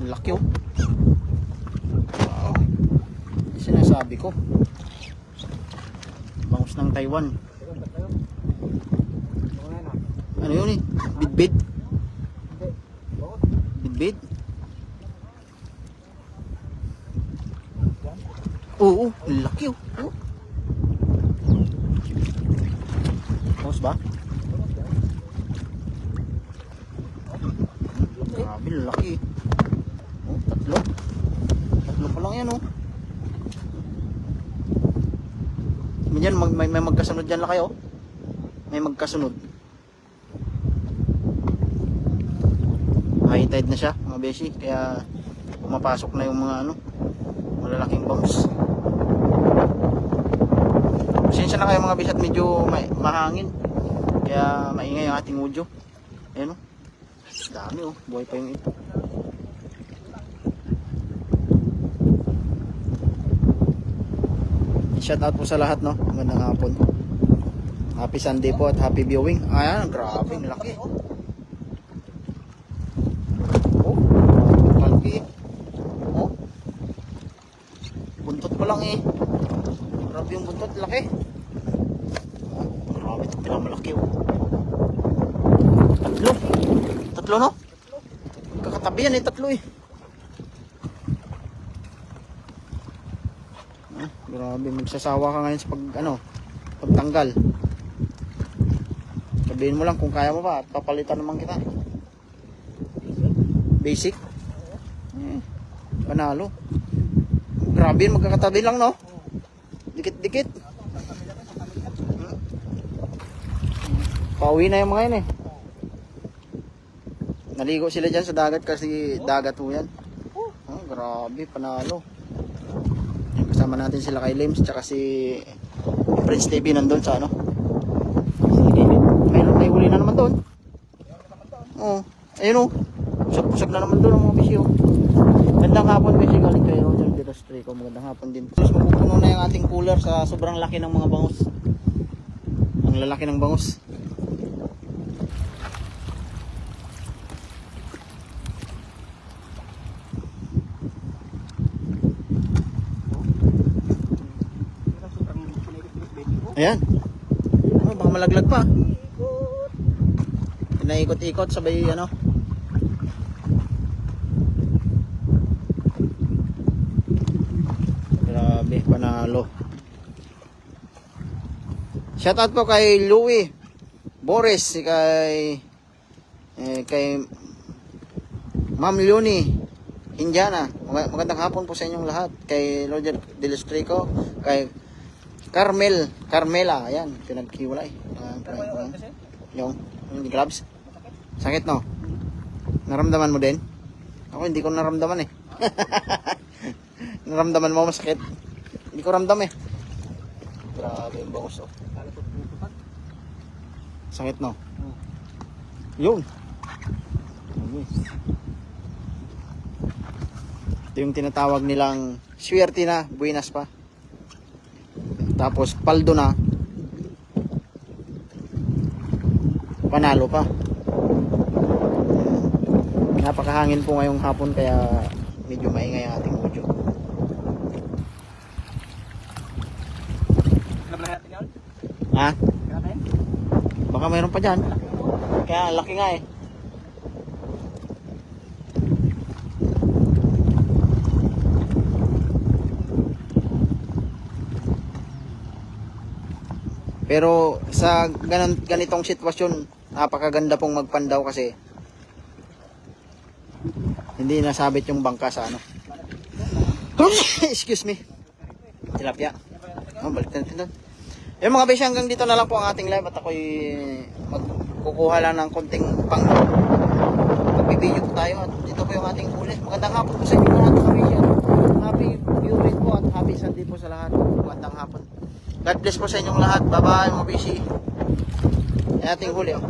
Laki oh. Wow. Sinasabi ko. Bangus ng Taiwan. Ano yun eh? Bidbid? Bidbid? Oo, laki oh. Bangus ba? Grabe, laki. Oh, tatlo. Tatlo pa lang yan oh. Yan, may magkasunod dyan lang kayo. May magkasunod. High tide na siya mga beshi. Kaya pumapasok na yung mga ano, malalaking bangus. Pasensya na kayo mga beshi at medyo mahangin. Kaya maingay ang ating audio. Ayan o. Dami o. Buhay pa yung ito. Shout out po sa lahat no. Magandang hapon. Happy Sunday po at happy viewing. Ayan, grabe, laki. Oh, malaki. Oh. Buntot pa lang eh. Grabe yung buntot, laki. Oh, grabe, ito pinakamalaki oh. Tatlo. Tatlo no? Kakatabi yan eh, tatlo eh. Grabe, magsasawa ka ngayon sa pagtanggal. Sabihin mo lang kung kaya mo pa at papalitan naman kita. Basic. Panalo. Grabe, magkakatabi lang no? Dikit-dikit. Pauwi na yung mga yun eh. Naligo sila dyan sa dagat kasi dagat po yan. Oh, grabe, panalo. Kasama natin sila kay Lims tsaka si Prince TV nandun sa ano. May huli na naman doon. Oo. Ayun o. Pusag-pusag na naman doon ang mga bisyo. Magandang hapon bisyo. Galing kay Roger de los Trico. Magandang hapon din. Tapos mapupuno na yung ating cooler sa sobrang laki ng mga bangus. Ang lalaki ng bangus. Ayan. Oh, baka malaglag pa. Pinaikot-ikot sabay ano. Grabe, panalo. Shout out po kay Louie Boris, kay Ma'am Leonie Indiana. Magandang hapon po sa inyong lahat. Kay Roger de los Trico, kay Carmela, ayan, pinaghiwalay. Yung gloves. Sakit no? Naramdaman mo din? Ako hindi ko naramdaman eh. Naramdaman mo masakit? Hindi ko ramdam eh. Grabe yung bangus oh. Sakit no? Yun. Ito yung tinatawag nilang swerte na, buenas pa. Tapos paldo na, panalo pa. Napakahangin po ngayong hapon kaya medyo maingay ang ating audio. Ha? Baka mayroon pa dyan. Kaya laki nga eh. Pero sa ganitong sitwasyon, napakaganda pong magpandaw kasi hindi nasabit yung bangka sa ano. Excuse me. Tilapia. Oh, balik natin doon. Yung mga beshi, hanggang dito na lang po ang ating live at ako'y magkukuha lang ng konting pang magbibideo po tayo at dito po yung ating huli. Magandang hapon po sa inyo lahat mga beshi. Happy viewing po at happy Sunday po sa lahat. Magandang hapon. God bless po sa inyong lahat. Bye bye mga beshi. Ating huli oh.